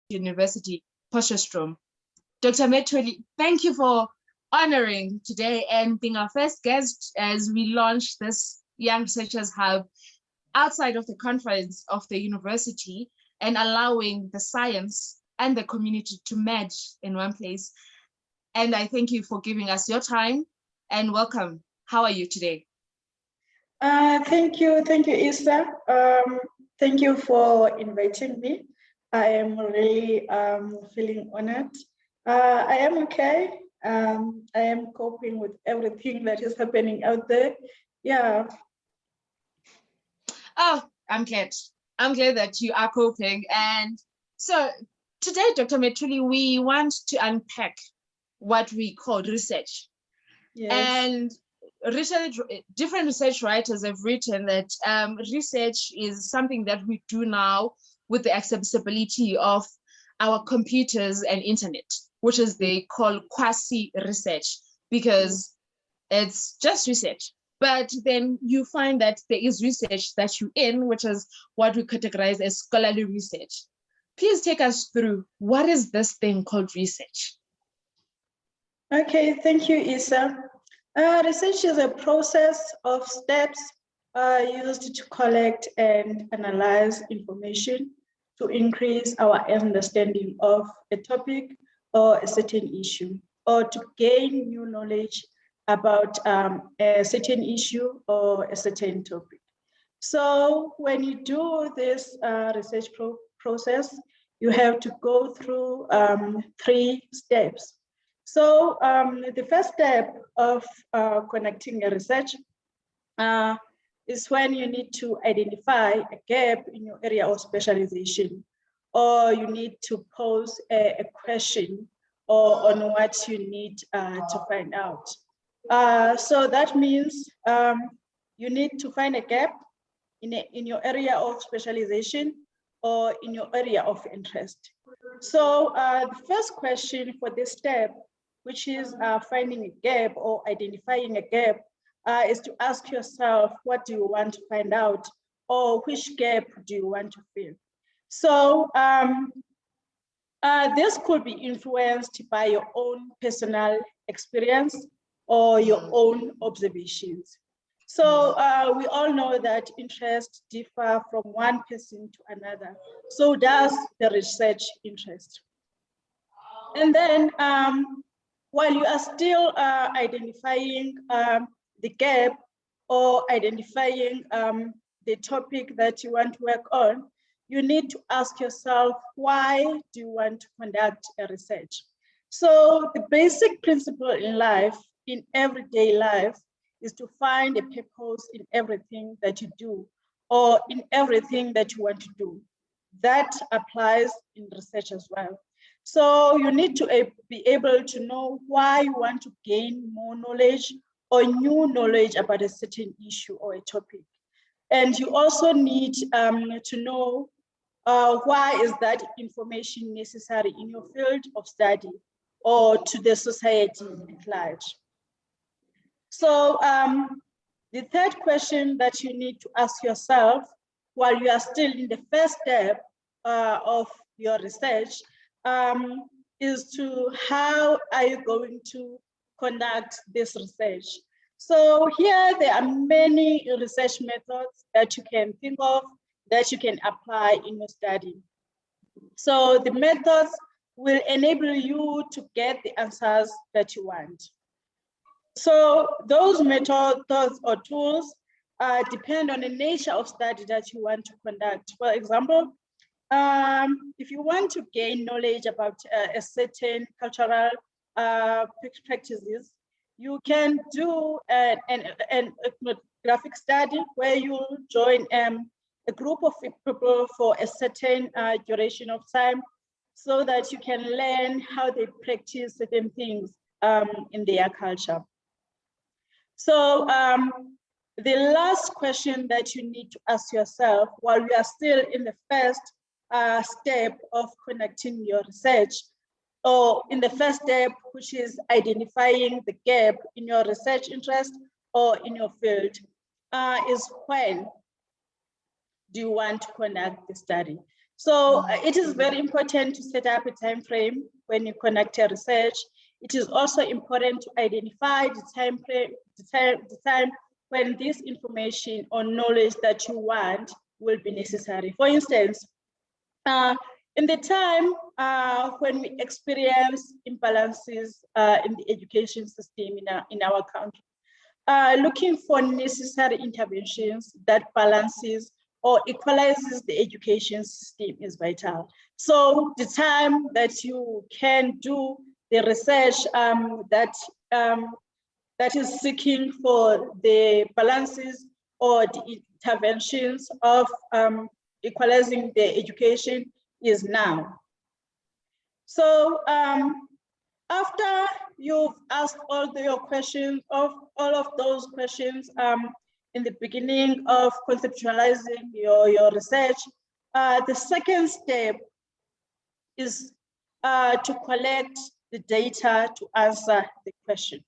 University, Potchefstroom. Dr. Metula, thank you for honoring today and being our first guest as we launch this Young Researchers Hub outside of the conference of the university and allowing the science and the community to merge in one place. And I thank you for giving us your time and welcome. How are you today? Thank you, Isa. Thank you for inviting me. I am really feeling honored. I am okay. I am coping with everything that is happening out there. Yeah. Oh, I'm glad. I'm glad that you are coping. And so today, Dr. Metula, we want to unpack what we call research. Yes. And different research writers have written that research is something that we do now with the accessibility of our computers and internet, which is they call quasi-research, because it's just research. But then you find that there is research that you're in, which is what we categorize as scholarly research. Please take us through, what is this thing called research? Okay, thank you, Isa. Research is a process of steps used to collect and analyze information to increase our understanding of a topic or a certain issue, or to gain new knowledge about a certain issue or a certain topic. So when you do this research process, you have to go through 3 steps. So the first step of conducting a research is when you need to identify a gap in your area of specialization, or you need to pose a question on what you need to find out. So that means you need to find a gap in your area of specialization or in your area of interest. So the first question for this step, which is finding a gap or identifying a gap, is to ask yourself, what do you want to find out, or which gap do you want to fill? So this could be influenced by your own personal experience or your own observations. So we all know that interests differ from one person to another. So does the research interest. And then while you are still identifying the gap or identifying the topic that you want to work on, you need to ask yourself, why do you want to conduct a research? So the basic principle in life, in everyday life, is to find a purpose in everything that you do or in everything that you want to do. That applies in research as well. So you need to be able to know why you want to gain more knowledge or new knowledge about a certain issue or a topic. And you also need to know why is that information necessary in your field of study or to the society at large. So the third question that you need to ask yourself while you are still in the first step of your research is to how are you going to conduct this research? So here there are many research methods that you can think of that you can apply in your study. So the methods will enable you to get the answers that you want. So those methods or tools depend on the nature of study that you want to conduct. For example, if you want to gain knowledge about a certain cultural practices, you can do an ethnographic study where you join a group of people for a certain duration of time so that you can learn how they practice certain things in their culture. So the last question that you need to ask yourself while you are still in the first step of conducting your research, or in the first step, which is identifying the gap in your research interest or in your field, is when do you want to conduct the study? So it is very important to set up a time frame when you conduct a research. It is also important to identify the time frame, the time when this information or knowledge that you want will be necessary. For instance, in the time when we experience imbalances in the education system in our country, looking for necessary interventions that balances or equalizes the education system is vital. So the time that you can do the research that is seeking for the balances or the interventions of equalizing the education is now. So after you've asked all of those questions in the beginning of conceptualizing your research, the second step is to collect the data to answer the question.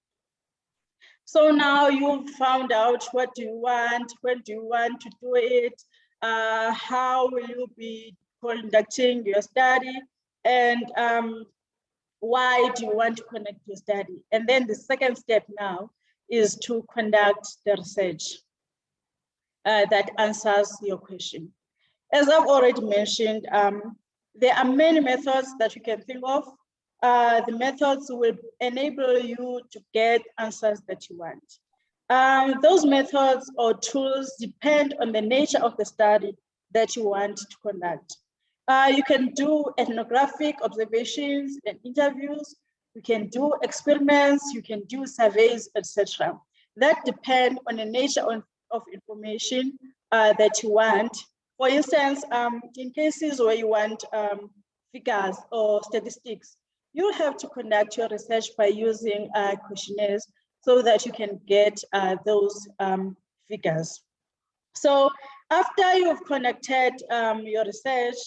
So now you've found out what do you want, when do you want to do it, how will you be conducting your study, and why do you want to conduct your study? And then the second step now is to conduct the research that answers your question. As I've already mentioned, there are many methods that you can think of. The methods will enable you to get answers that you want. Those methods or tools depend on the nature of the study that you want to conduct. You can do ethnographic observations and interviews. You can do experiments, you can do surveys, etc. That depends on the nature of information that you want. For instance, in cases where you want figures or statistics, you have to conduct your research by using questionnaires so that you can get those figures. So after you've conducted your research,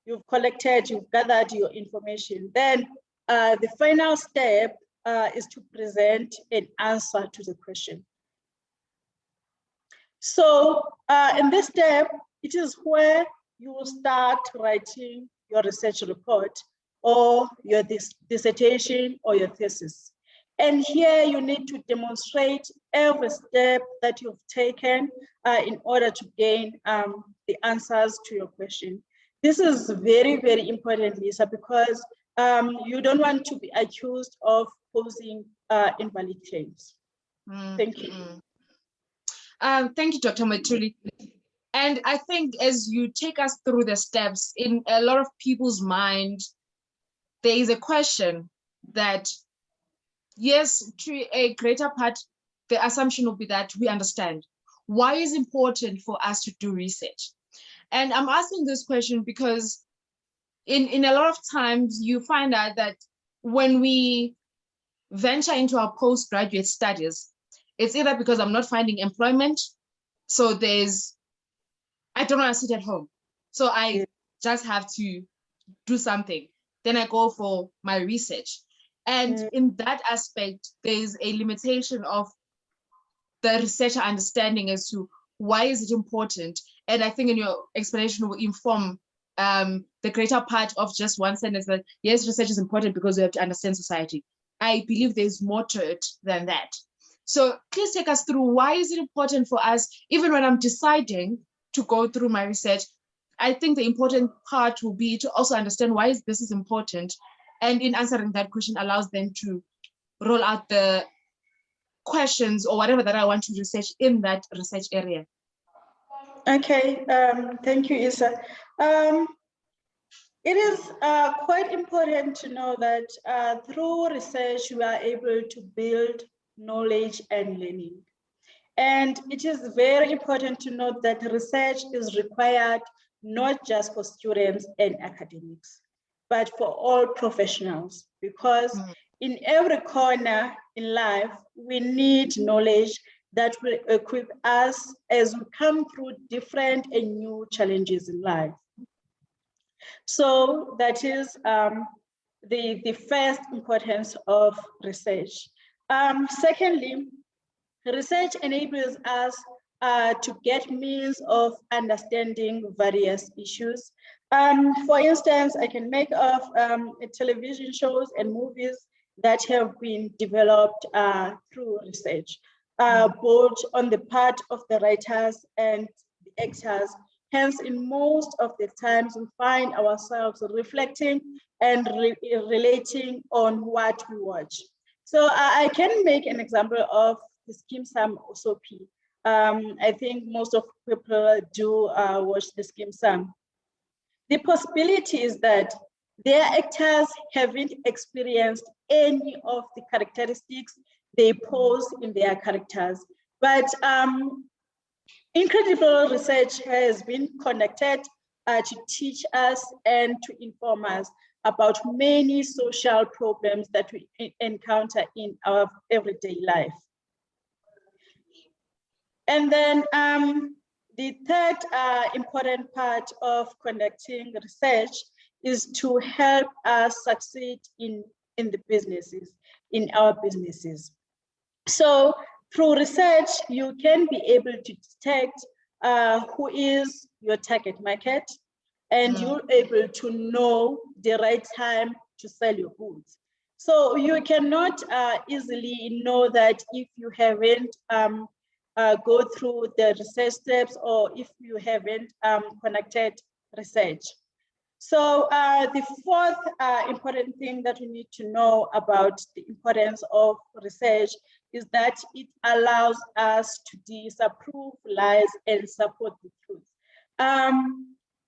you've gathered your information, then the final step is to present an answer to the question. So in this step, it is where you will start writing your research report or your dissertation or your thesis. And here you need to demonstrate every step that you've taken in order to gain the answers to your question. This is very, very important, Lisa, because you don't want to be accused of posing invalid claims. Thank you. Thank you, Dr. Metula. And I think as you take us through the steps, in a lot of people's mind, there is a question that, yes, to a greater part, the assumption will be that we understand. Why is it important for us to do research? And I'm asking this question because in a lot of times you find out that when we venture into our postgraduate studies, it's either because I'm not finding employment, so I don't want to sit at home, so I just have to do something. Then I go for my research. And in that aspect, there's a limitation of the researcher understanding as to why is it important. And I think in your explanation will inform the greater part of just one sentence that, yes, research is important because we have to understand society. I believe there's more to it than that. So please take us through, why is it important for us, even when I'm deciding to go through my research? I think the important part will be to also understand why this is important. And in answering that question allows them to roll out the questions or whatever that I want to research in that research area. Okay, thank you, Isa. It is quite important to know that through research, we are able to build knowledge and learning. And it is very important to note that research is required not just for students and academics, but for all professionals, because in every corner in life, we need knowledge that will equip us as we come through different and new challenges in life. So that is the first importance of research. Secondly, research enables us to get means of understanding various issues. For instance, I can make of television shows and movies that have been developed through research, both on the part of the writers and the actors. Hence, in most of the times, we find ourselves reflecting and relating on what we watch. So I can make an example of the Skim Sam soap. I think most of people do watch the Skim Sam. The possibility is that their actors haven't experienced any of the characteristics they pose in their characters. But incredible research has been conducted to teach us and to inform us about many social problems that we encounter in our everyday life. And then the third important part of conducting research is to help us succeed in the businesses, in our businesses. So through research, you can be able to detect who is your target market, and you're able to know the right time to sell your goods. So you cannot easily know that if you haven't go through the research steps or if you haven't conducted research. So the fourth important thing that we need to know about the importance of research is that it allows us to disapprove lies and support the truth.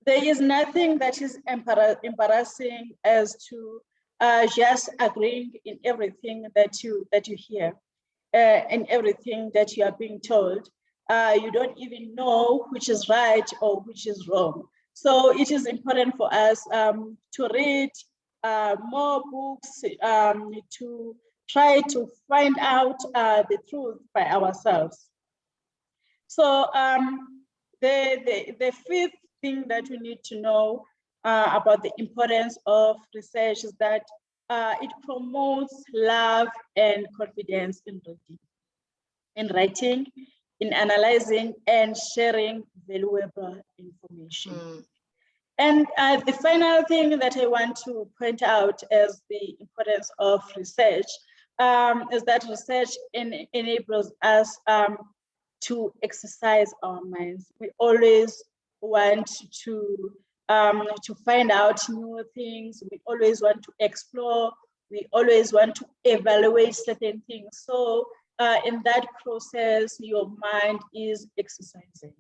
There is nothing that is embarrassing as to just agreeing in everything that you hear and everything that you are being told. You don't even know which is right or which is wrong. So it is important for us to read more books, to try to find out the truth by ourselves. So the fifth thing that we need to know about the importance of research is that it promotes love and confidence in writing, in analyzing and sharing valuable information. And the final thing that I want to point out as the importance of research is that research enables us to exercise our minds. We always want to find out new things. We always want to explore. We always want to evaluate certain things. So in that process, your mind is exercising.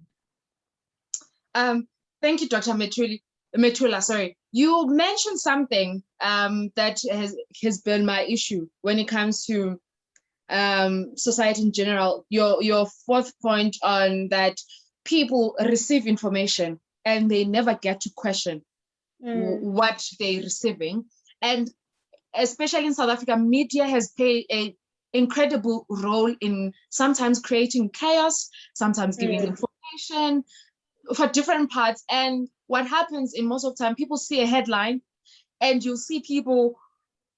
Thank you, Dr. Metula. Sorry, you mentioned something that has been my issue when it comes to society in general. Your fourth point on that people receive information and they never get to question what they're receiving. And especially in South Africa, media has played an incredible role in sometimes creating chaos, sometimes giving information for different parts. And what happens in most of the time, people see a headline and you see people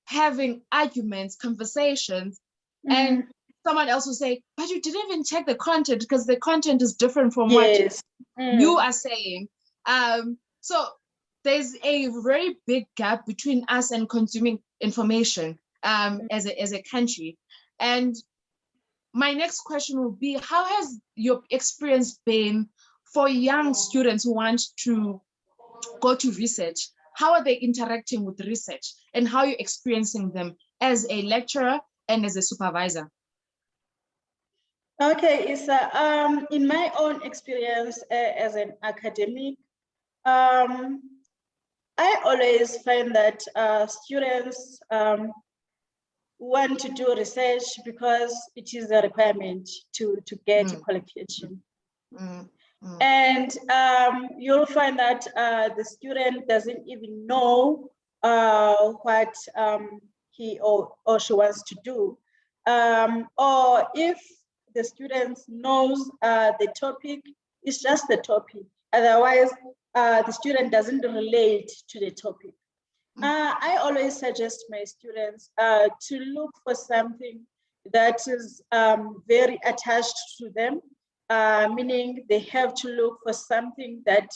having arguments, conversations, and someone else will say, but you didn't even check the content because the content is different from what you are saying. So there's a very big gap between us and consuming information as a country. And my next question will be, how has your experience been for young students who want to go to research? How are they interacting with research, and how are you experiencing them as a lecturer and as a supervisor? Okay, Issa, in my own experience as an academic, I always find that students want to do research because it is a requirement to get a qualification. And you'll find that the student doesn't even know what he or she wants to do. Or if the student knows the topic, it's just the topic. Otherwise, the student doesn't relate to the topic. I always suggest my students to look for something that is very attached to them, meaning they have to look for something that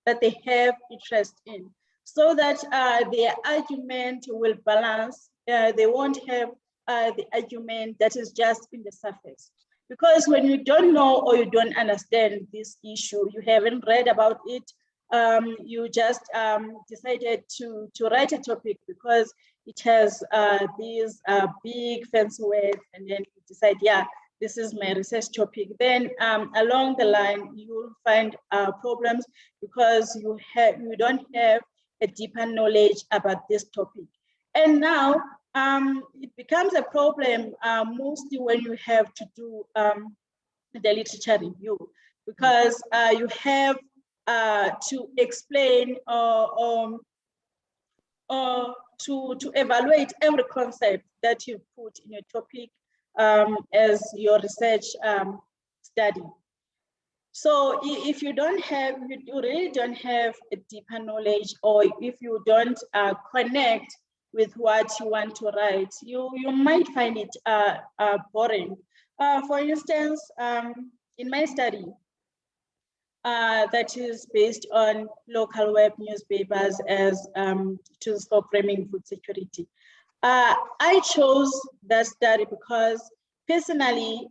that they have interest in, so that their argument will balance. They won't have the argument that is just in the surface. Because when you don't know or you don't understand this issue, you haven't read about it, you just decided to write a topic because it has these big fancy words, and then you decide, yeah, this is my research topic. Then along the line, you will find problems because you don't have a deeper knowledge about this topic. And now it becomes a problem mostly when you have to do the literature review, because you have to explain to evaluate every concept that you put in your topic as your research study. So if you really don't have a deeper knowledge, or if you don't connect with what you want to write, you might find it boring. For instance, in my study, that is based on local web newspapers as tools for framing food security. I chose that study because personally,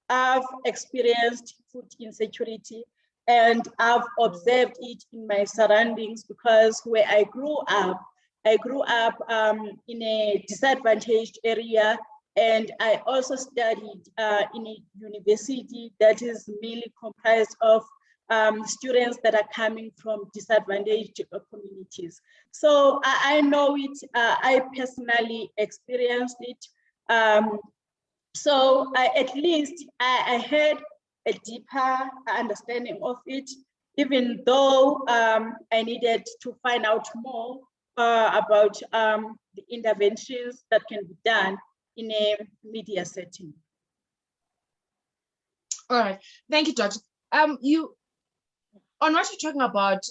I've experienced food insecurity, and I've observed it in my surroundings, because where I grew up in a disadvantaged area, and I also studied in a university that is mainly comprised of students that are coming from disadvantaged communities. So I know it, I personally experienced it. So at least I had a deeper understanding of it, even though I needed to find out more about the interventions that can be done in a media setting. All right, thank you, Dr. On what you're talking about,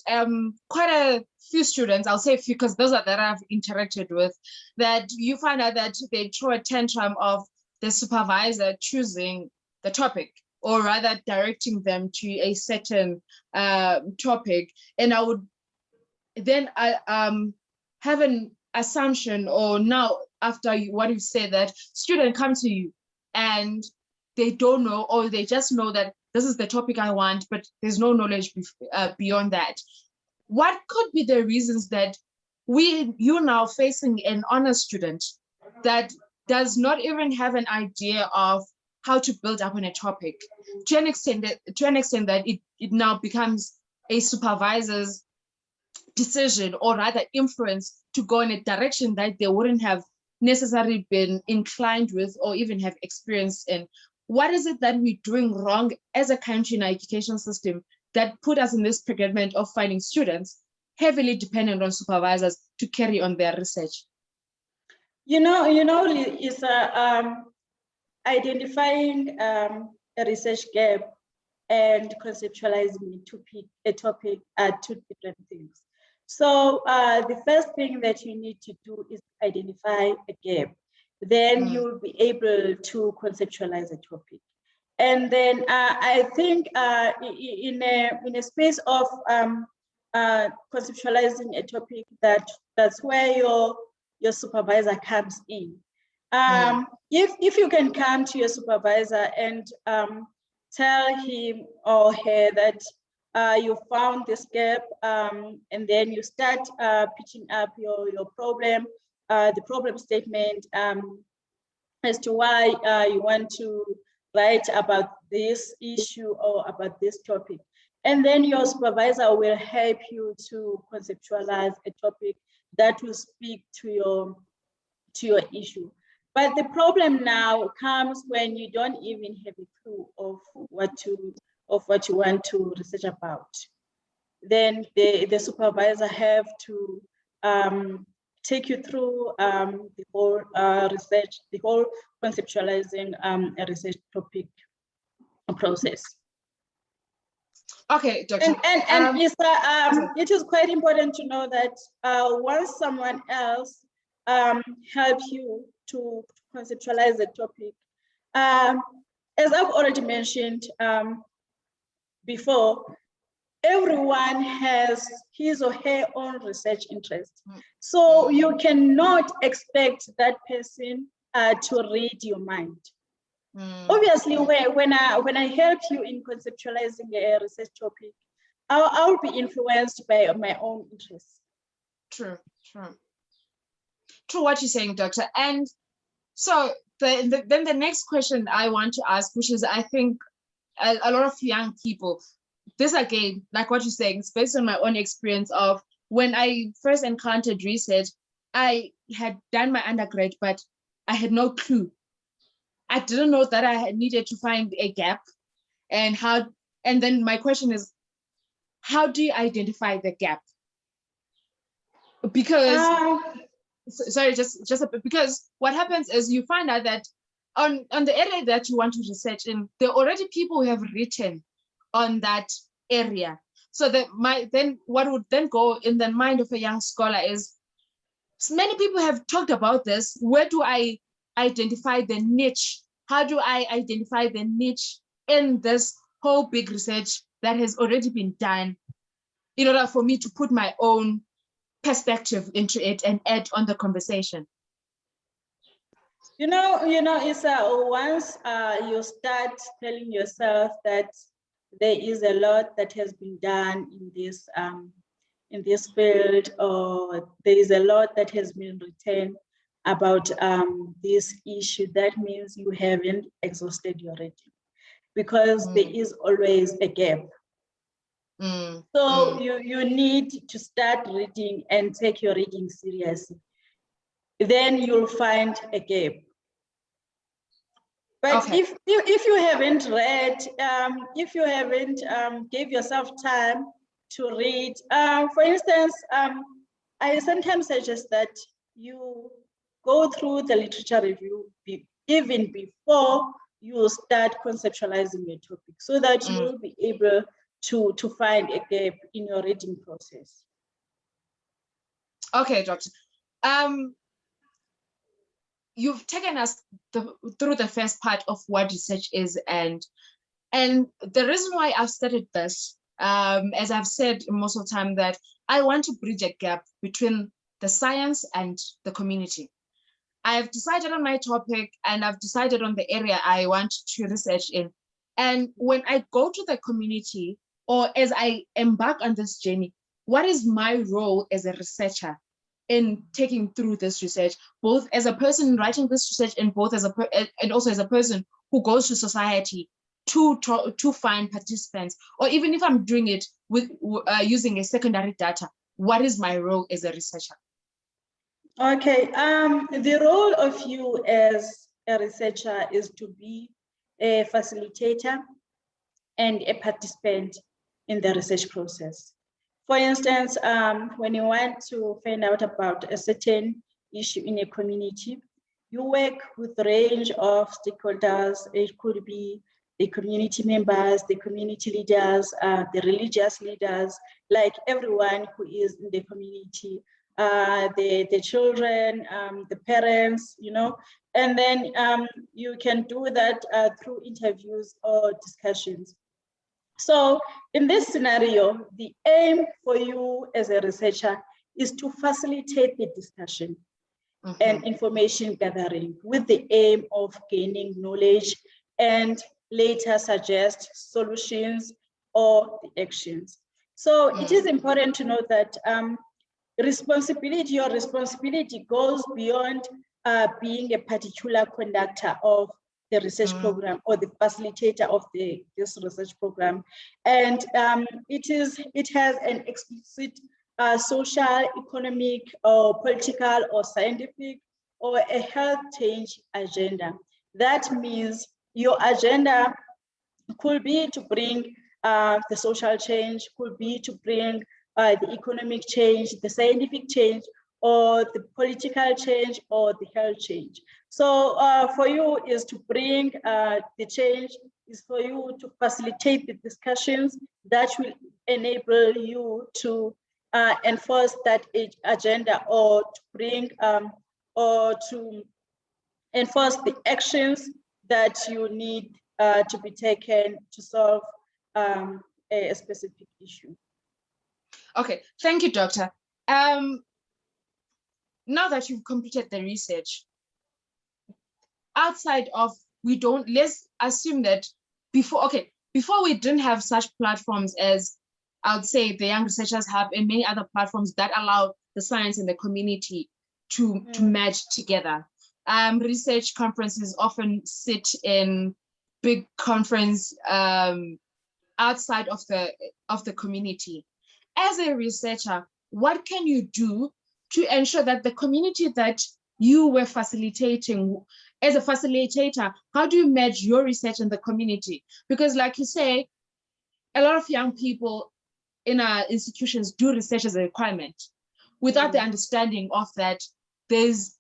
quite a few students, I'll say a few because those are that I've interacted with, that you find out that they throw a tantrum of the supervisor choosing the topic, or rather directing them to a certain topic. And I would then have an assumption, or now after what you said, that student come to you and they don't know, or they just know that this is the topic I want, but there's no knowledge beyond that. What could be the reasons that you're now facing an honor student that does not even have an idea of how to build up on a topic, to an extent that it now becomes a supervisor's decision, or rather influence, to go in a direction that they wouldn't have necessarily been inclined with or even have experience in? What is it that we're doing wrong as a country in our education system that put us in this predicament of finding students heavily dependent on supervisors to carry on their research? It's identifying a research gap and conceptualizing a topic are two different things. So the first thing that you need to do is identify a gap. Then you'll be able to conceptualize a topic. And then I think in a space of conceptualizing a topic, that's where your supervisor comes in. If you can come to your supervisor and tell him or her that you found this gap, and then you start pitching up your problem, the problem statement, as to why you want to write about this issue or about this topic. And then your supervisor will help you to conceptualize a topic that will speak to your issue. But the problem now comes when you don't even have a clue of what you want to research about. Then the supervisor have to take you through the whole research, the whole conceptualizing a research topic process. Okay, Doctor. And it is quite important to know that once someone else helps you to conceptualize the topic, as I've already mentioned before, everyone has his or her own research interest. So you cannot expect that person to read your mind. Obviously, when I help you in conceptualizing a research topic, I'll be influenced by my own interests. True what you're saying, Doctor. And so then the next question I want to ask, which is, I think a lot of young people, this again, like what you're saying, it's based on my own experience of when I first encountered research. I had done my undergrad, but I had no clue. I didn't know that I had needed to find a gap, and then my question is, how do you identify the gap? Because sorry, because what happens is you find out that on the area that you want to research in, there are already people who have written on that area. So what would then go in the mind of a young scholar is, many people have talked about this. Where do I identify the niche? How do I identify the niche in this whole big research that has already been done, in order for me to put my own perspective into it and add on the conversation? Isa, once you start telling yourself that there is a lot that has been done in this field, or there is a lot that has been written about this issue, that means you haven't exhausted your reading, because there is always a gap. So you need to start reading and take your reading seriously. Then you'll find a gap. But okay, if you haven't read, if you haven't gave yourself time to read, for instance, I sometimes suggest that you go through the literature review even before you start conceptualizing your topic, so that you will be able to find a gap in your reading process. Okay, Doctor. You've taken us through the first part of what research is, and the reason why I've started this, as I've said most of the time, that I want to bridge a gap between the science and the community. I've decided on my topic, and I've decided on the area I want to research in. And when I go to the community, or as I embark on this journey, what is my role as a researcher in taking through this research, both as a person writing this research, and both and also as a person who goes to society to find participants, or even if I'm doing it with using a secondary data, what is my role as a researcher? Okay, the role of you as a researcher is to be a facilitator and a participant in the research process. For instance, when you want to find out about a certain issue in a community, you work with a range of stakeholders. It could be the community members, the community leaders, the religious leaders, like everyone who is in the community, the children, the parents, and then you can do that through interviews or discussions. So in this scenario, the aim for you as a researcher is to facilitate the discussion and information gathering, with the aim of gaining knowledge and later suggest solutions or the actions. So it is important to note that your responsibility goes beyond being a particular conductor of the research program or the facilitator of this research program. And it has an explicit social, economic, or political, or scientific, or a health change agenda. That means your agenda could be to bring the social change, could be to bring the economic change, the scientific change, or the political change, or the health change. So for you is to bring the change, is for you to facilitate the discussions that will enable you to enforce that agenda, or to bring or to enforce the actions that you need to be taken to solve a specific issue. Okay, thank you, Doctor. Now that you've completed the research, outside of, let's assume that before we didn't have such platforms as, I would say, the Young Researchers Hub and many other platforms that allow the science and the community to merge together. Research conferences often sit in big conference outside of the community. As a researcher, what can you do to ensure that the community that you were facilitating, as a facilitator, how do you merge your research in the community? Because like you say, a lot of young people in our institutions do research as a requirement without the understanding of that there's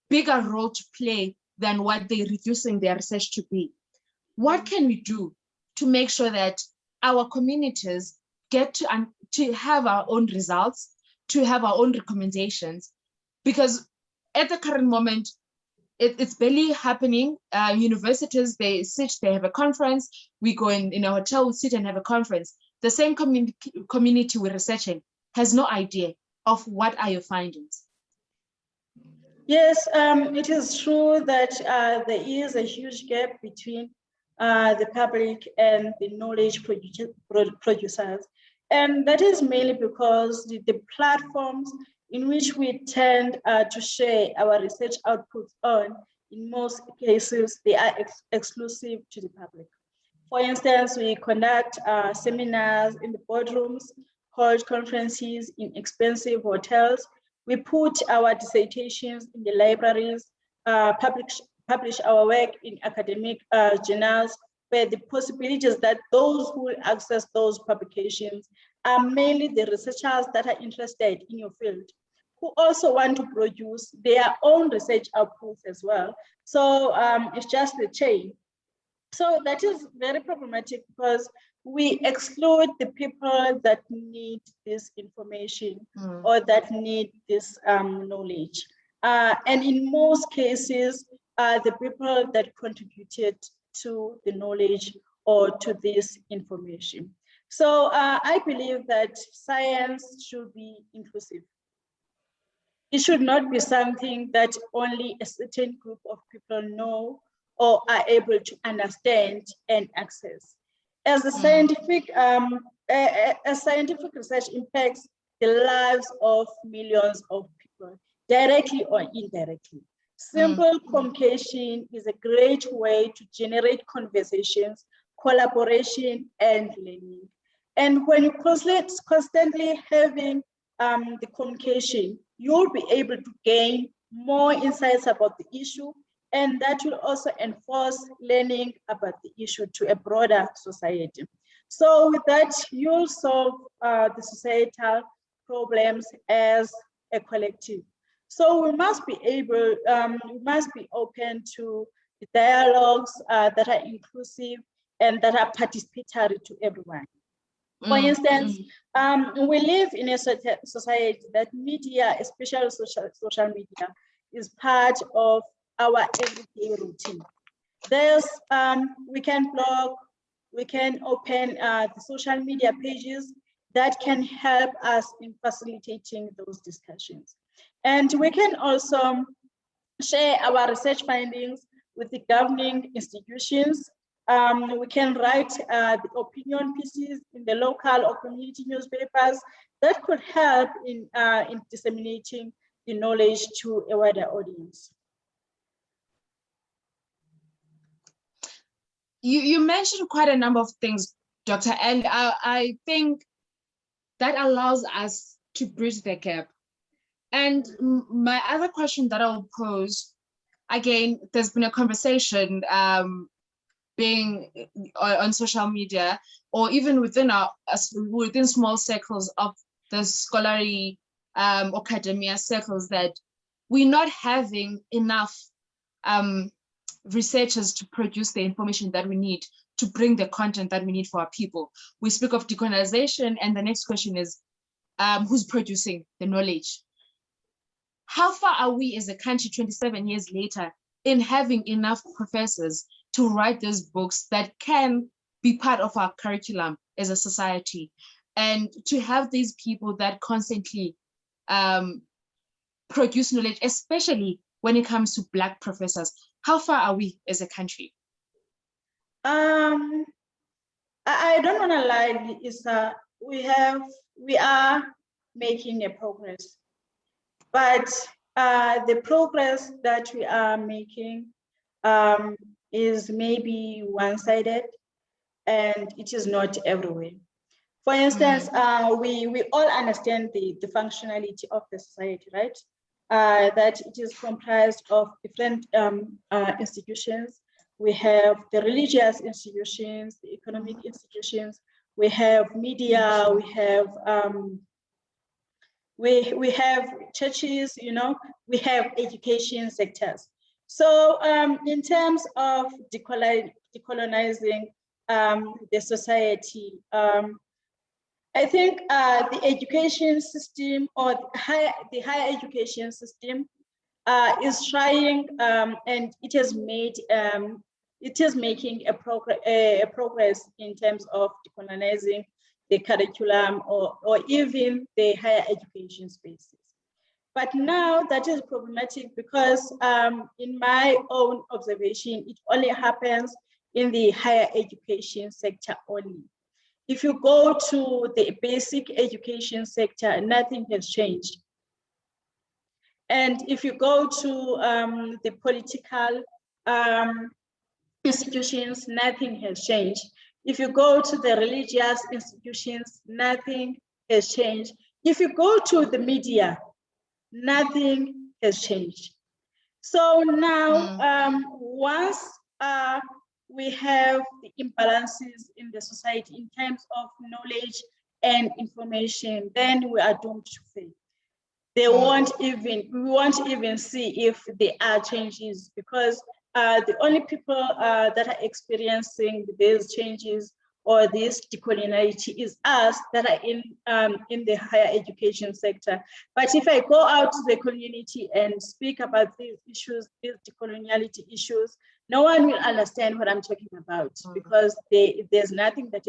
bigger role to play than what they're reducing their research to be. What can we do to make sure that our communities get to have our own results, to have our own recommendations? Because at the current moment, it's barely happening. Universities, they have a conference, we go in a hotel, we sit and have a conference. The same community we're researching has no idea of what are your findings. Yes, it is true that there is a huge gap between the public and the knowledge producers. And that is mainly because the platforms in which we tend to share our research outputs on, in most cases, they are exclusive to the public. For instance, we conduct seminars in the boardrooms, hold conferences in expensive hotels. We put our dissertations in the libraries, publish our work in academic journals, where the possibilities that those who will access those publications are mainly the researchers that are interested in your field, who also want to produce their own research outputs as well. So it's just the chain. So that is very problematic because we exclude the people that need this information or that need this knowledge. And in most cases, the people that contributed to the knowledge or to this information. So I believe that science should be inclusive. It should not be something that only a certain group of people know or are able to understand and access. As a scientific research impacts the lives of millions of people, directly or indirectly. Simple communication is a great way to generate conversations, collaboration, and learning. And when you constantly having the communication, you'll be able to gain more insights about the issue, and that will also enforce learning about the issue to a broader society. So with that, you'll solve the societal problems as a collective. So we must be able, we must be open to the dialogues that are inclusive and that are participatory to everyone. For instance, we live in a society that media, especially social media, is part of our everyday routine. There's, we can blog, we can open the social media pages that can help us in facilitating those discussions. And we can also share our research findings with the governing institutions. We can write the opinion pieces in the local or community newspapers that could help in disseminating the knowledge to a wider audience. You mentioned quite a number of things, Doctor, and I think that allows us to bridge the gap. And my other question that I'll pose, again, there's been a conversation being on social media or even within small circles of the scholarly academia circles, that we're not having enough researchers to produce the information that we need to bring the content that we need for our people. We speak of decolonization, and the next question is, who's producing the knowledge? How far are we as a country 27 years later in having enough professors to write those books that can be part of our curriculum as a society. And to have these people that constantly produce knowledge, especially when it comes to Black professors, how far are we as a country? I don't want to lie, we are making a progress, but the progress that we are making is maybe one-sided, and it is not everywhere. For instance, we all understand the functionality of the society, right? That it is comprised of different institutions. We have the religious institutions, the economic institutions, we have media, we have churches, you know, we have education sectors. So in terms of decolonizing the society, I think the education system, or the higher education system is trying, and it is making a progress in terms of decolonizing the curriculum or even the higher education spaces. But now that is problematic because in my own observation, it only happens in the higher education sector only. If you go to the basic education sector, nothing has changed. And if you go to the political institutions, nothing has changed. If you go to the religious institutions, nothing has changed. If you go to the media, nothing has changed. So now, once we have the imbalances in the society in terms of knowledge and information, then we are doomed to fail. We won't even see if there are changes, because the only people that are experiencing these changes or this decoloniality is us that are in the higher education sector. But if I go out to the community and speak about these issues, these decoloniality issues, no one will understand what I'm talking about, because there's nothing that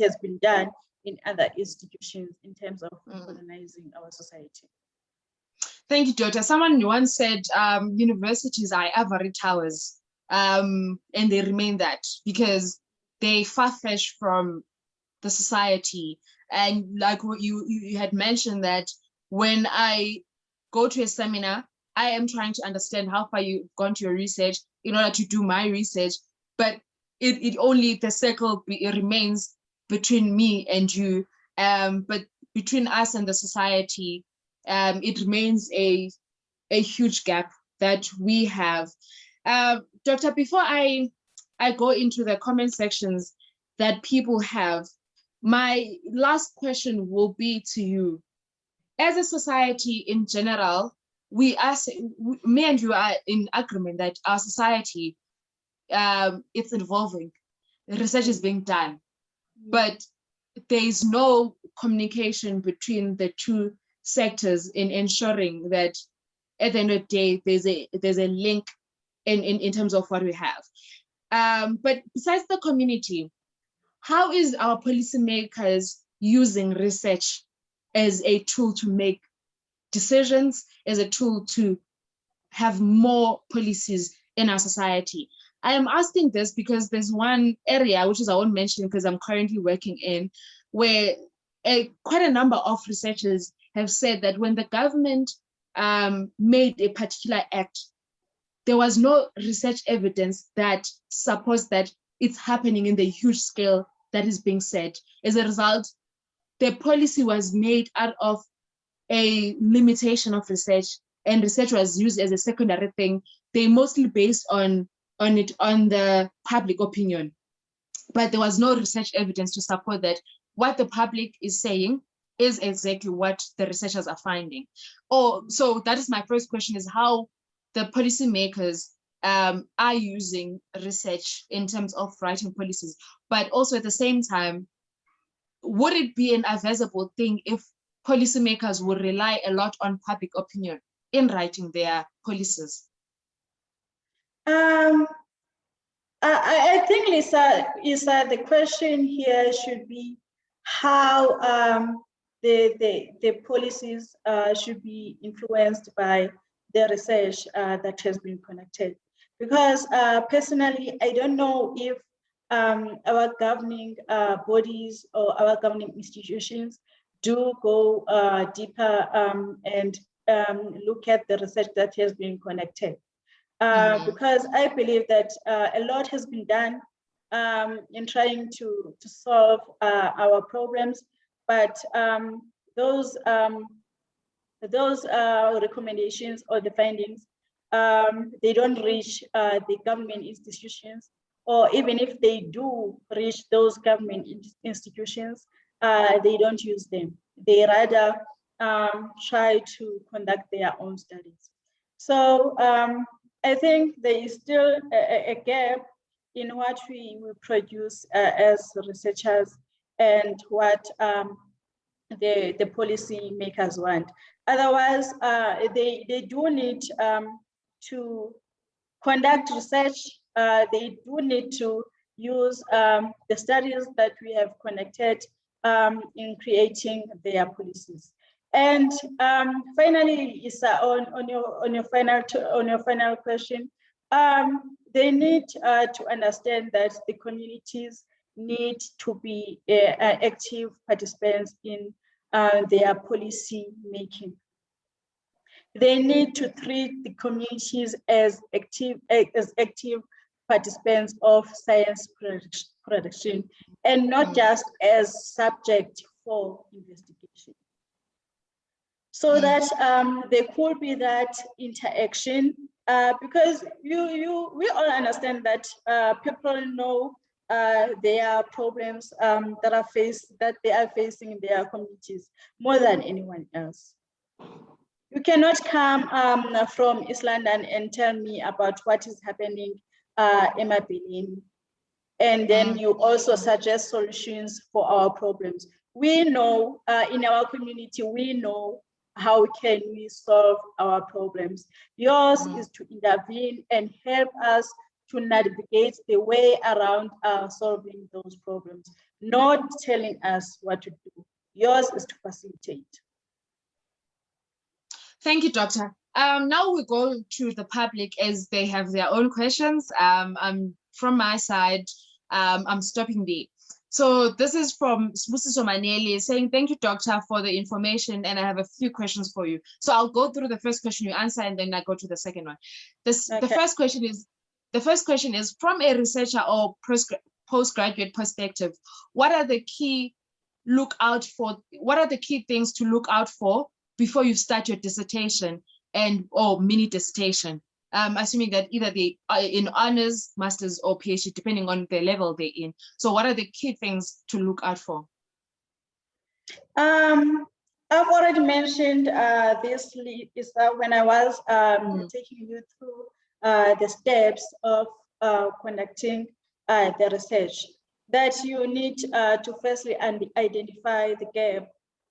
has been done in other institutions in terms of decolonizing our society. Thank you, Dota. Someone once said universities are ivory towers, and they remain that because they far-fetched from the society. And like what you had mentioned, that when I go to a seminar, I am trying to understand how far you've gone to your research in order to do my research, but it only, the circle remains between me and you, but between us and the society, it remains a huge gap that we have. Doctor, before I go into the comment sections that people have, my last question will be to you. As a society in general, me and you are in agreement that our society, it's evolving, research is being done, but there is no communication between the two sectors in ensuring that at the end of the day, there's a link in terms of what we have. But besides the community, how is our policymakers using research as a tool to make decisions, as a tool to have more policies in our society? I am asking this because there's one area, which is I won't mention because I'm currently working in, where quite a number of researchers have said that when the government made a particular act, there was no research evidence that supports that it's happening in the huge scale that is being said. As a result, the policy was made out of a limitation of research, and research was used as a secondary thing. They mostly based on the public opinion, but there was no research evidence to support that what the public is saying is exactly what the researchers are finding. So that is my first question, is how the policymakers are using research in terms of writing policies, but also at the same time, would it be an advisable thing if policymakers would rely a lot on public opinion in writing their policies? I think, Lisa, the question here should be how the policies should be influenced by the research that has been conducted. Because personally, I don't know if our governing bodies or our governing institutions do go deeper and look at the research that has been conducted. Because I believe that a lot has been done in trying to solve our problems, but those recommendations or the findings, they don't reach the government institutions, or even if they do reach those government institutions, they don't use them. They rather try to conduct their own studies. So I think there is still a gap in what we produce as researchers and what the policy makers want. Otherwise, they do need to conduct research. They do need to use the studies that we have conducted in creating their policies. And finally, Issa, on your final question, they need to understand that the communities need to be active participants in their policy making. They need to treat the communities as active participants of science production and not just as subject for investigation. So that there could be that interaction, because we all understand that people know their problems that they are facing in their communities more than anyone else. You cannot come from East London and tell me about what is happening in my Berlin, and then you also suggest solutions for our problems. We know in our community, we know how can we solve our problems. Yours is to intervene and help us to navigate the way around solving those problems, not telling us what to do. Yours is to facilitate. Thank you, Doctor. Now we go to the public as they have their own questions. From my side, I'm stopping there. So this is from Sbusiso Maneli saying, thank you, Doctor, for the information, and I have a few questions for you. So I'll go through the first question you answer, and then I go to the second one. The first question is from a researcher or postgraduate perspective, what are the key things to look out for before you start your dissertation or mini dissertation? Assuming that either they are in honors, masters, or PhD, depending on the level they're in. So what are the key things to look out for? I've already mentioned this is when I was taking you through the steps of conducting the research, that you need to firstly identify the gap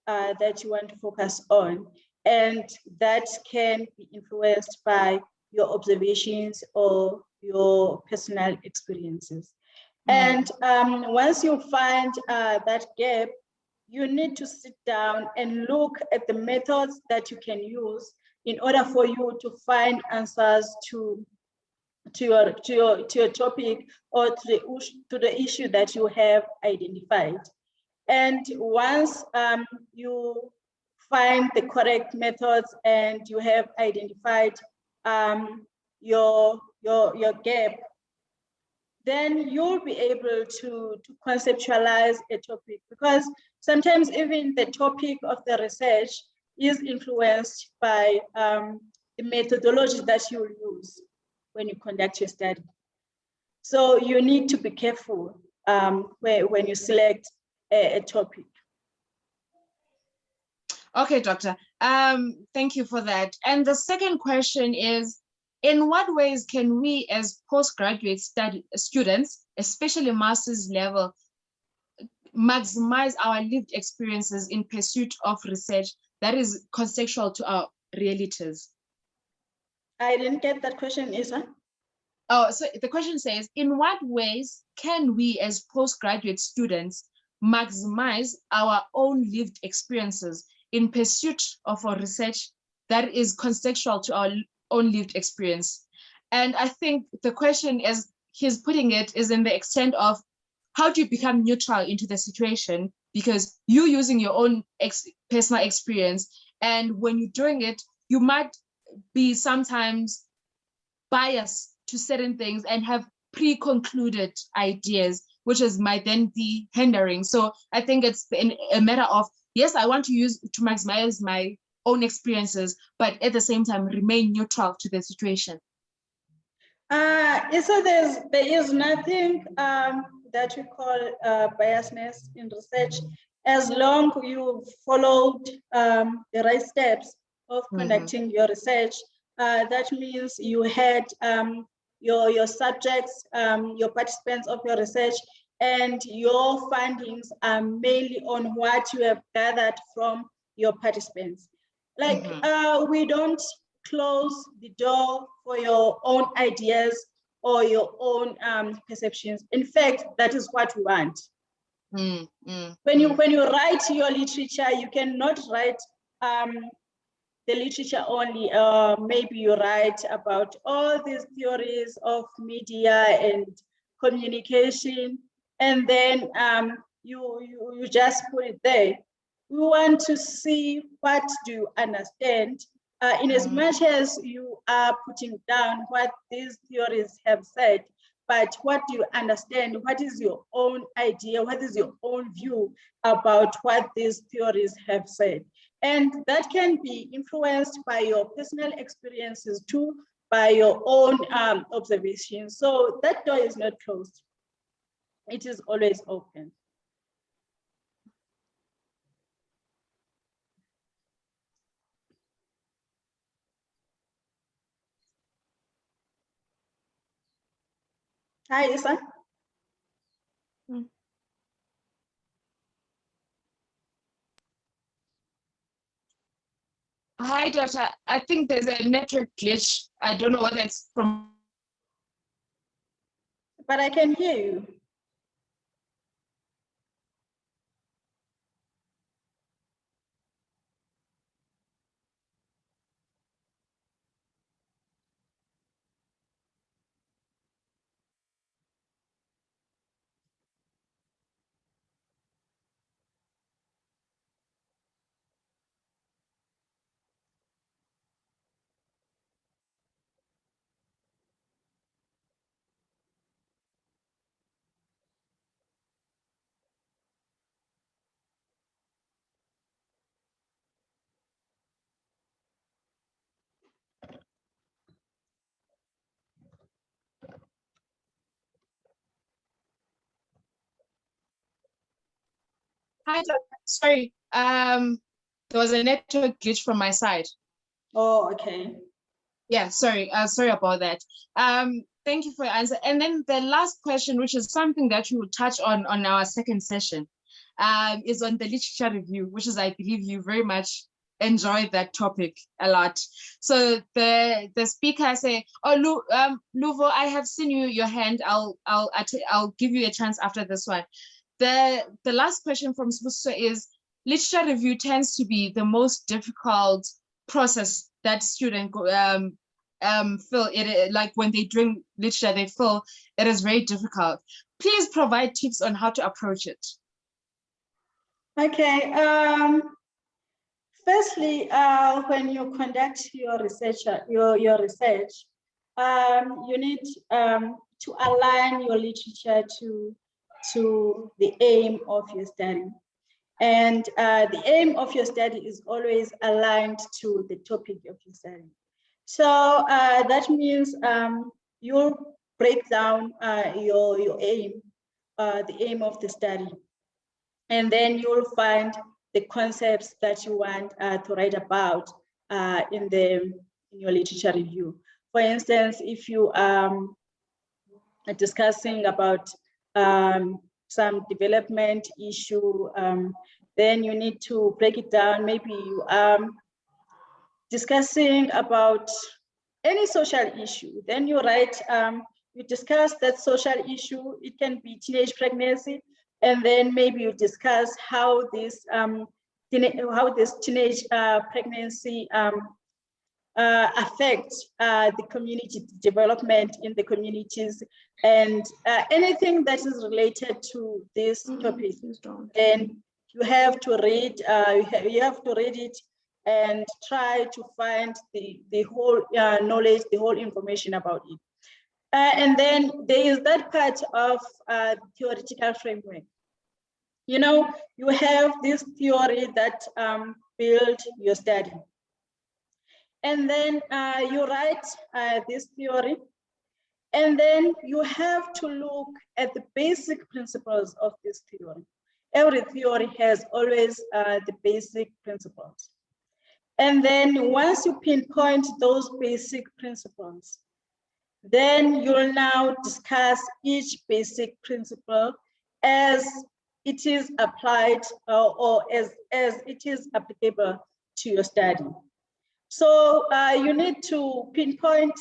that you want to focus on, and that can be influenced by your observations or your personal experiences. And once you find that gap, you need to sit down and look at the methods that you can use in order for you to find answers to your topic or to the issue that you have identified. And once you find the correct methods and you have identified your gap, then you'll be able to conceptualize a topic, because sometimes even the topic of the research is influenced by the methodology that you'll use when you conduct your study. So you need to be careful when you select a topic. Okay, Doctor. Thank you for that. And the second question is, in what ways can we as postgraduate students, especially master's level, maximize our lived experiences in pursuit of research that is contextual to our realities? I didn't get that question, Isa. Oh, so the question says, in what ways can we as postgraduate students maximize our own lived experiences in pursuit of a research that is contextual to our own lived experience? And I think the question, as he's putting it, is in the extent of how do you become neutral into the situation? Because you're using your own personal experience. And when you're doing it, you might be sometimes biased to certain things and have pre-concluded ideas, which is might then be hindering. So I think it's a matter of, yes, I want to use to maximize my own experiences, but at the same time remain neutral to the situation. So there is nothing that we call biasness in research, as long you followed the right steps of conducting your research. That means you had your subjects, your participants of your research, and your findings are mainly on what you have gathered from your participants. Like we don't close the door for your own ideas or your own perceptions. In fact, that is what we want. When you write your literature, you cannot write the literature only. Maybe you write about all these theories of media and communication, and then you just put it there. We want to see what do you understand, in as much as you are putting down what these theories have said, but what do you understand? What is your own idea? What is your own view about what these theories have said? And that can be influenced by your personal experiences too, by your own observations. So that door is not closed. It is always open. Hi, Isa. Hi, Doctor. I think there's a network glitch. I don't know whether it's from. But I can hear you. Hi, Doctor. Sorry. There was a network glitch from my side. Oh, okay. Yeah, sorry. Sorry about that. Thank you for your answer. And then the last question, which is something that you will touch on our second session, is on the literature review, which is, I believe, you very much enjoyed that topic a lot. So the speaker say, "Oh, Luvo, I have seen your hand. I'll give you a chance after this one." The last question from Sbuso is, literature review tends to be the most difficult process that students feel it, like when they drink literature, they feel it is very difficult. Please provide tips on how to approach it. Okay. Firstly, when you conduct your research, you need to align your literature to the aim of your study. And the aim of your study is always aligned to the topic of your study. So that means you'll break down your aim, the aim of the study. And then you'll find the concepts that you want to write about in your literature review. For instance, if you are discussing about some development issue, then you need to break it down. Maybe you are discussing about any social issue. Then you write you discuss that social issue. It can be teenage pregnancy, and then maybe you discuss how this teenage pregnancy affects the community development in the communities, and anything that is related to this topic. And you have to read. You have to read it and try to find the whole knowledge, the whole information about it. And then there is that part of theoretical framework. You know, you have this theory that build your study. And then you write this theory. And then you have to look at the basic principles of this theory. Every theory has always the basic principles. And then once you pinpoint those basic principles, then you'll now discuss each basic principle as it is applied or as it is applicable to your study. So you need to pinpoint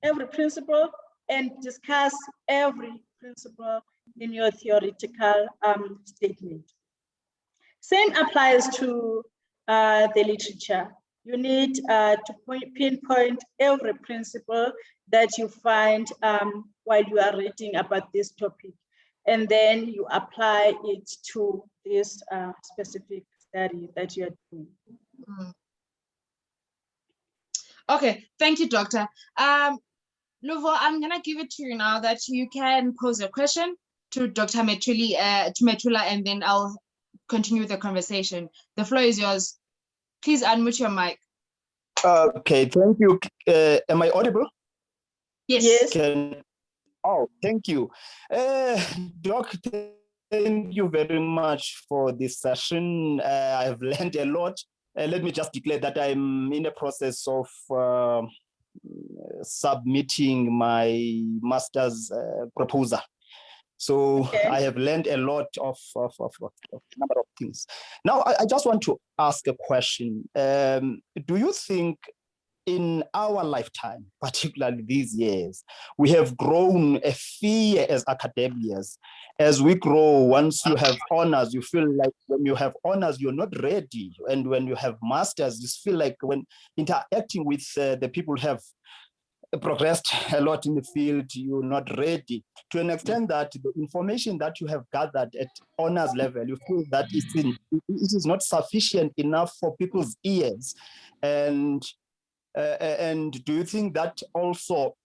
every principle and discuss every principle in your theoretical statement. Same applies to the literature. You need to pinpoint every principle that you find while you are reading about this topic, and then you apply it to this specific study that you are doing. Okay, thank you, Doctor. Luvo, I'm gonna give it to you now that you can pose a question to Dr. Metula, and then I'll continue the conversation. The floor is yours. Please unmute your mic. Okay, thank you. Am I audible? Yes. Oh, thank you. Doc, thank you very much for this session. I've learned a lot. Let me just declare that I'm in the process of submitting my master's proposal. So okay. I have learned a lot of number of things. Now, I just want to ask a question. Do you think in our lifetime, particularly these years, we have grown a fear as academics? As we grow, once you have honors, you feel like when you have honors, you're not ready. And when you have masters, you feel like when interacting with the people who have progressed a lot in the field, you're not ready, to an extent that the information that you have gathered at honors level, you feel that it is not sufficient enough for people's ears. And do you think that also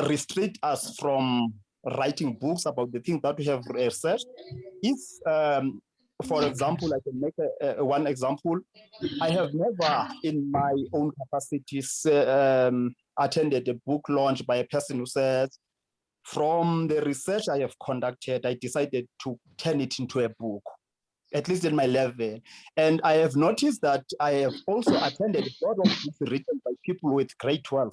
restrict us from writing books about the things that we have researched? If, for example, I can make one example. I have never, in my own capacities, attended a book launch by a person who says, from the research I have conducted, I decided to turn it into a book, at least at my level. And I have noticed that I have also attended a lot of books written by people with grade 12.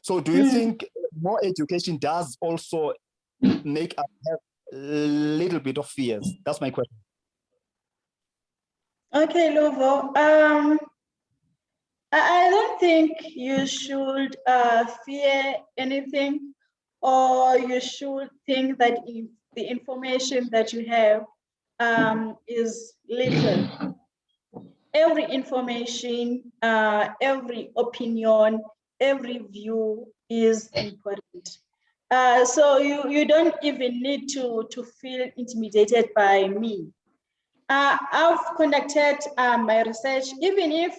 So do you think more education does also make us have a little bit of fears? That's my question. Okay, Luvo. I don't think you should fear anything, or you should think that the information that you have is little. Every information, every opinion, every view is important. So you don't even need to feel intimidated by me. I've conducted my research, even if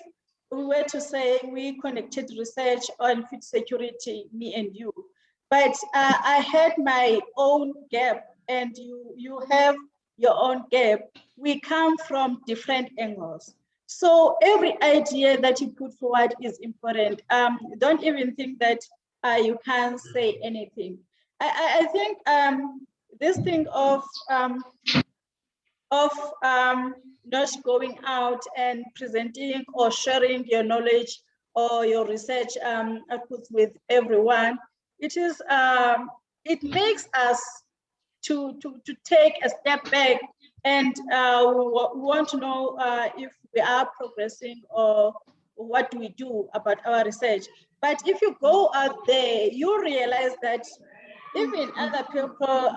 we were to say we conducted research on food security, me and you, but I had my own gap and you have your own gap. We come from different angles. So every idea that you put forward is important. Don't even think that you can't say anything. I think this thing of not going out and presenting or sharing your knowledge or your research outputs with everyone, it makes us to take a step back and we want to know if we are progressing or what do we do about our research. But if you go out there, you realize that Even other people,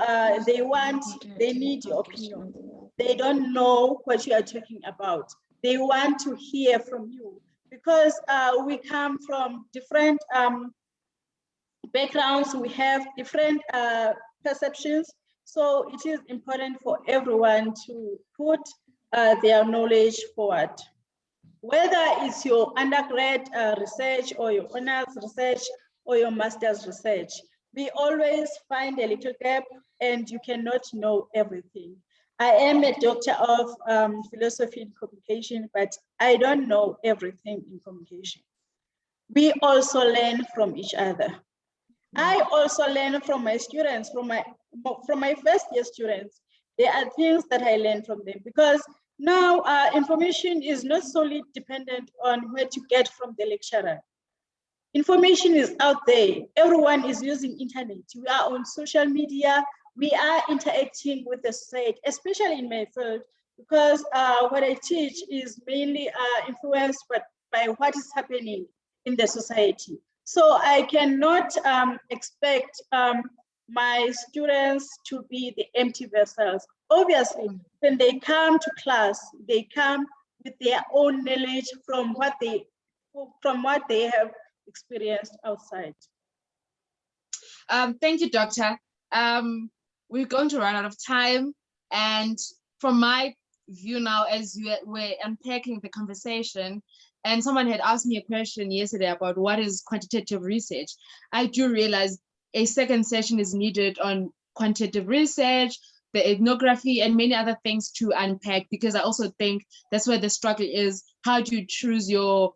they need your opinion. They don't know what you are talking about. They want to hear from you because we come from different backgrounds, we have different perceptions. So it is important for everyone to put their knowledge forward. Whether it's your undergrad research or your honors research or your master's research, we always find a little gap and you cannot know everything. I am a doctor of philosophy in communication, but I don't know everything in communication. We also learn from each other. I also learn from my students, from my first year students. There are things that I learn from them because now information is not solely dependent on what you get from the lecturer. Information is out there. Everyone is using internet. We are on social media. We are interacting with the society, especially in my field, because what I teach is mainly influenced by what is happening in the society. So I cannot expect my students to be the empty vessels. Obviously, when they come to class, they come with their own knowledge from what they have experienced outside. Thank you, Doctor. We're going to run out of time. And from my view now, as we're unpacking the conversation, and someone had asked me a question yesterday about what is quantitative research, I do realize a second session is needed on quantitative research, the ethnography, and many other things to unpack, because I also think that's where the struggle is. How do you choose your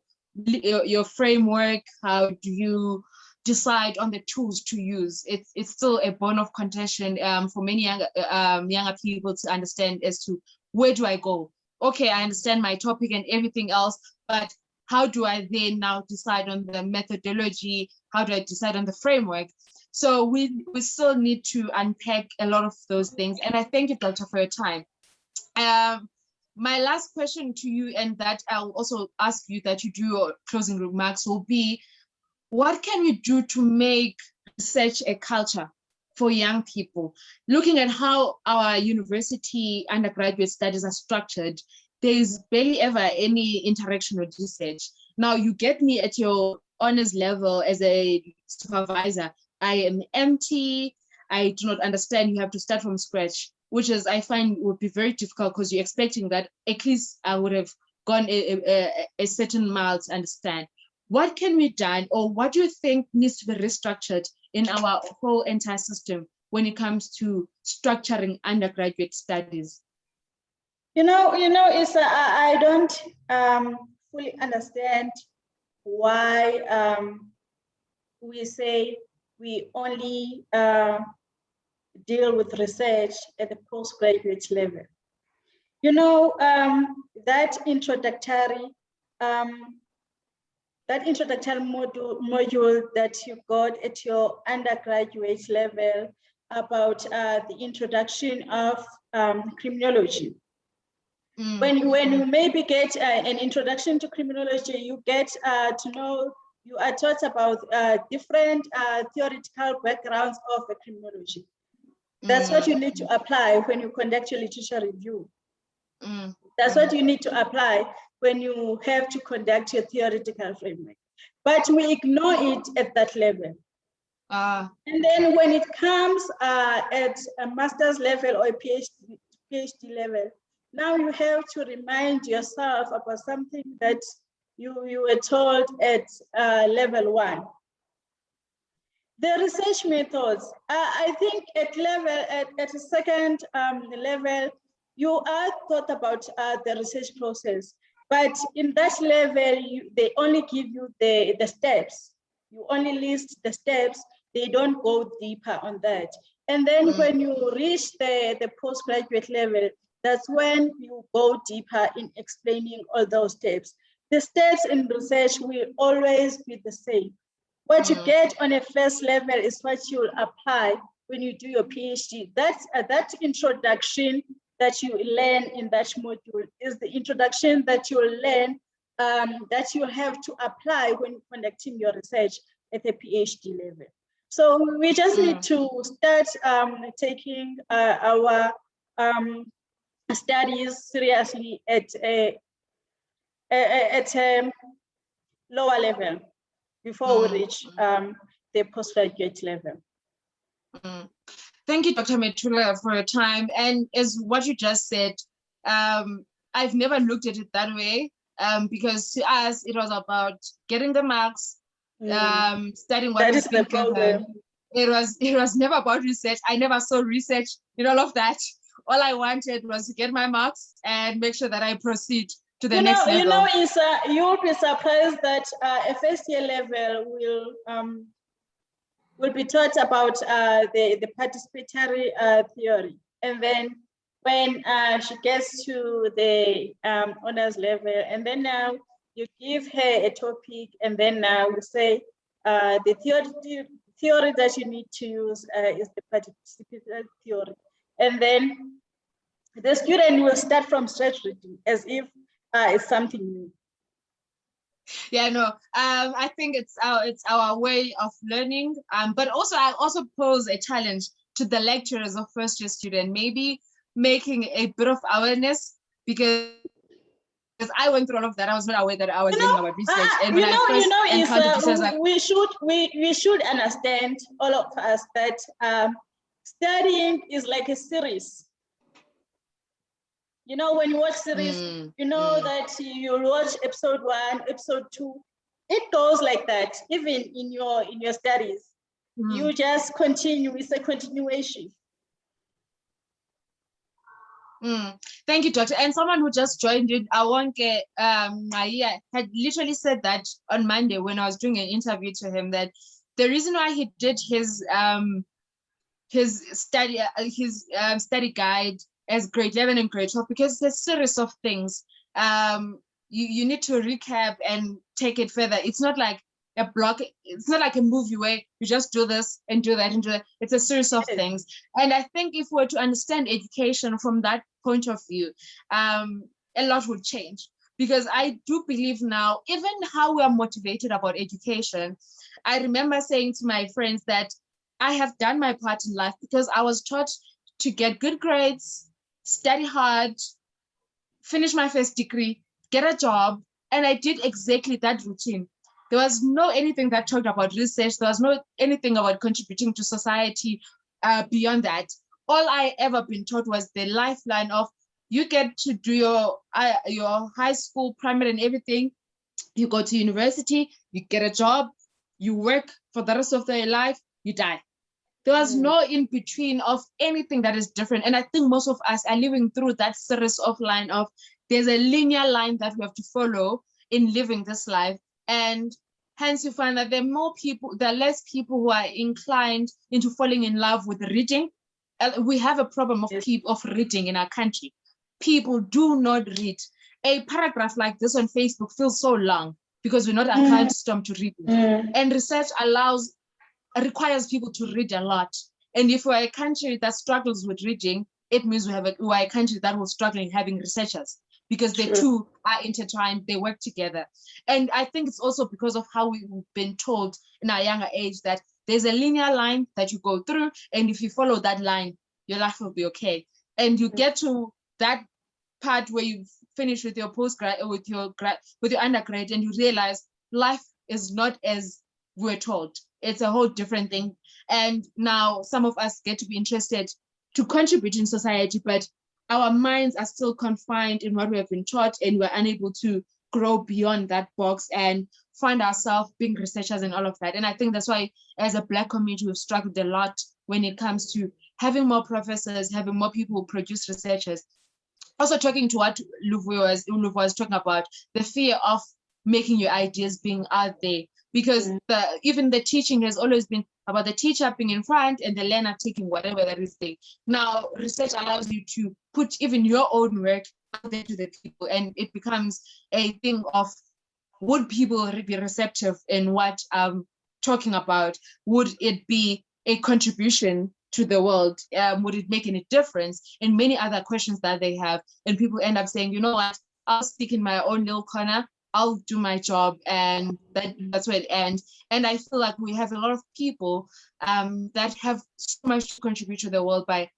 framework? How do you decide on the tools to use? It's still a bone of contention for many younger people to understand as to where do I go? Okay, I understand my topic and everything else, but how do I then now decide on the methodology? How do I decide on the framework? So we still need to unpack a lot of those things. And I thank you, Doctor, for your time. My last question to you, and that I'll also ask you that you do your closing remarks, will be, what can we do to make research a culture for young people? Looking at how our university undergraduate studies are structured, there is barely ever any interaction with research. Now, you get me at your honors level as a supervisor. I am empty. I do not understand. You have to start from scratch, which is, I find, would be very difficult because you're expecting that at least I would have gone a certain mile to understand. What can be done, or what do you think needs to be restructured in our whole entire system when it comes to structuring undergraduate studies? It's I don't fully understand why we say we only deal with research at the postgraduate level. That introductory module that you got at your undergraduate level about the introduction of criminology. When you maybe get an introduction to criminology, you get to know, you are taught about different theoretical backgrounds of the criminology. That's what you need to apply when you conduct your literature review. That's what you need to apply when you have to conduct your theoretical framework. But we ignore it at that level. And then when it comes at a master's level or a PhD level, now you have to remind yourself about something that you were told at level 1. The research methods, I think at a second level, you are taught about the research process, but in that level, they only give you the steps. You only list the steps, they don't go deeper on that. And then when you reach the postgraduate level, that's when you go deeper in explaining all those steps. The steps in research will always be the same. What you get on a first level is what you will apply when you do your PhD. That introduction that you learn in that module is the introduction that you will learn, that you have to apply when conducting your research at the PhD level. So we just need to start taking our studies seriously at a lower level before we reach the postgraduate level. Thank you, Dr. Metula, for your time. And as what you just said, I've never looked at it that way, because to us, it was about getting the marks, studying what That we is the think. problem. It was never about research. I never saw research in all of that. All I wanted was to get my marks and make sure that I proceed to the next level. You know, you'll be surprised that a first year level will be taught about the participatory theory. And then when she gets to the honors level, and then now you give her a topic, and then now you say the theory that you need to use is the participatory theory. And then the student will start from scratch reading as if it's something new. Yeah, no, I think it's our way of learning. But also I also pose a challenge to the lecturers of first year student, maybe making a bit of awareness, because I went through all of that. I was not aware that I was learning about research. And when I first encountered teachers, like, we should understand, all of us, that studying is like a series. You know, when you watch series, you know that you'll watch episode 1, episode 2. It goes like that. Even in your studies, you just continue. It's a continuation. Thank you, Doctor. And someone who just joined in, Awonke Maya, had literally said that on Monday when I was doing an interview to him, that the reason why he did his study guide as grade 11 and grade 12, because it's a series of things. You need to recap and take it further. It's not like a block. It's not like a movie where you just do this and do that and do that. It's a series of things. And I think if we were to understand education from that point of view, a lot would change. Because I do believe now, even how we are motivated about education, I remember saying to my friends that I have done my part in life because I was taught to get good grades, study hard, finish my first degree, get a job, and I did exactly that routine. There was no anything that talked about research. There was no anything about contributing to society beyond that. All I ever been taught was the lifeline of you get to do your high school, primary and everything. You go to university, you get a job, you work for the rest of your life, you die. There was no in between of anything that is different. And I think most of us are living through that series of line of there's a linear line that we have to follow in living this life. And hence you find that there are less people who are inclined into falling in love with reading. We have a problem of reading in our country. People do not read. A paragraph like this on Facebook feels so long because we're not accustomed to reading. And research requires people to read a lot. And if we're a country that struggles with reading, it means we're a country that will struggle in having researchers, because the two are intertwined, they work together. And I think it's also because of how we've been told in our younger age that there's a linear line that you go through, and if you follow that line, your life will be okay. And you get to that part where you finish with your postgrad, with your undergrad, and you realize life is not as we're told. It's a whole different thing. And now some of us get to be interested to contribute in society, but our minds are still confined in what we have been taught, and we're unable to grow beyond that box and find ourselves being researchers and all of that. And I think that's why as a Black community, we've struggled a lot when it comes to having more professors, having more people who produce researchers. Also talking to what Luvu was talking about, the fear of making your ideas being out there, because even the teaching has always been about the teacher being in front and the learner taking whatever that is there. Now, research allows you to put even your own work out there to the people, and it becomes a thing of, would people be receptive in what I'm talking about? Would it be a contribution to the world? Would it make any difference? And many other questions that they have. And people end up saying, you know what, I'll stick in my own little corner. I'll do my job, and that's where it ends. And I feel like we have a lot of people that have so much to contribute to the world, but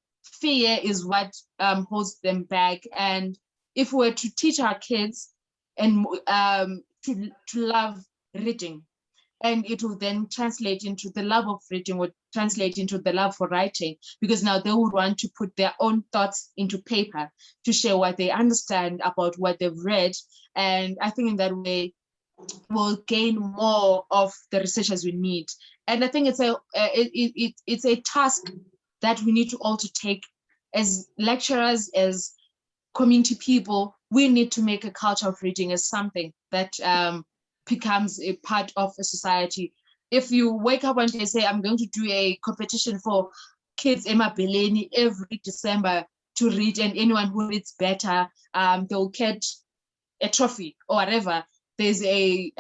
fear is what holds them back. And if we were to teach our kids and to love reading, and it will then translate into the love of reading, would translate into the love for writing, because now they would want to put their own thoughts into paper to share what they understand about what they've read. And I think in that way, we'll gain more of the researchers we need. And I think it's a task that we need to all to take as lecturers, as community people. We need to make a culture of reading as something that becomes a part of a society. If you wake up one day and say, I'm going to do a competition for kids Beleni every December to read, and anyone who reads better, they'll get a trophy or whatever, there's a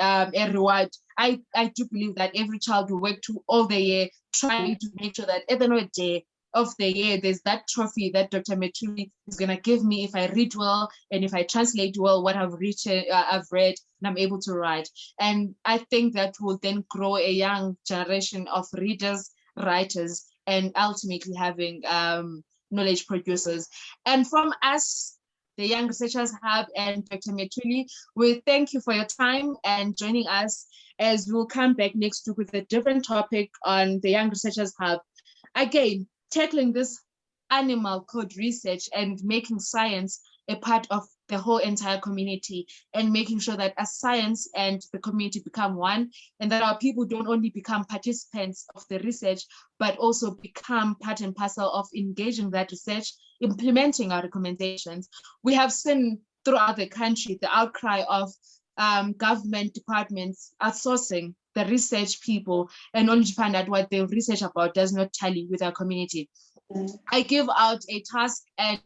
reward. I do believe that every child will work to all the year trying to make sure that at the end of the day of the year, there's that trophy that Dr. Metula is going to give me if I read well and if I translate well what I've read, and I'm able to write. And I think that will then grow a young generation of readers, writers, and ultimately having knowledge producers. And from us, the Young Researchers Hub and Dr. Metula, we thank you for your time and joining us, as we'll come back next week with a different topic on the Young Researchers Hub. Again, tackling this animal code research and making science a part of the whole entire community, and making sure that as science and the community become one, and that our people don't only become participants of the research, but also become part and parcel of engaging that research, implementing our recommendations. We have seen throughout the country the outcry of government departments outsourcing the research people, and only to find out what they research about does not tally with our community. I give out a task and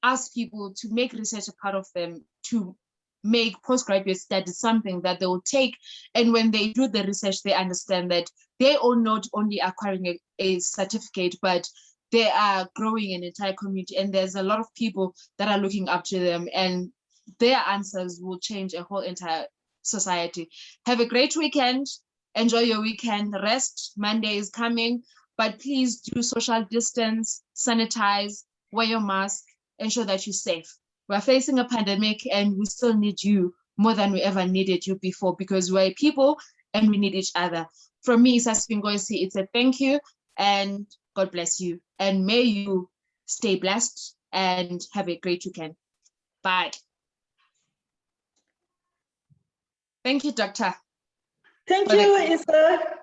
ask people to make research a part of them, to make postgraduate studies something that they will take. And when they do the research, they understand that they are not only acquiring a certificate, but they are growing an entire community. And there's a lot of people that are looking up to them, and their answers will change a whole entire society. Have a great weekend. Enjoy your weekend. Rest. Monday is coming, but please do social distance, sanitize, wear your mask, ensure that you're safe. We're facing a pandemic, and we still need you more than we ever needed you before, because we're people and we need each other. From me, Sasfingoisi, it's a thank you, and God bless you. And may you stay blessed and have a great weekend. Bye. Thank you, Doctor. Thank you, Isa.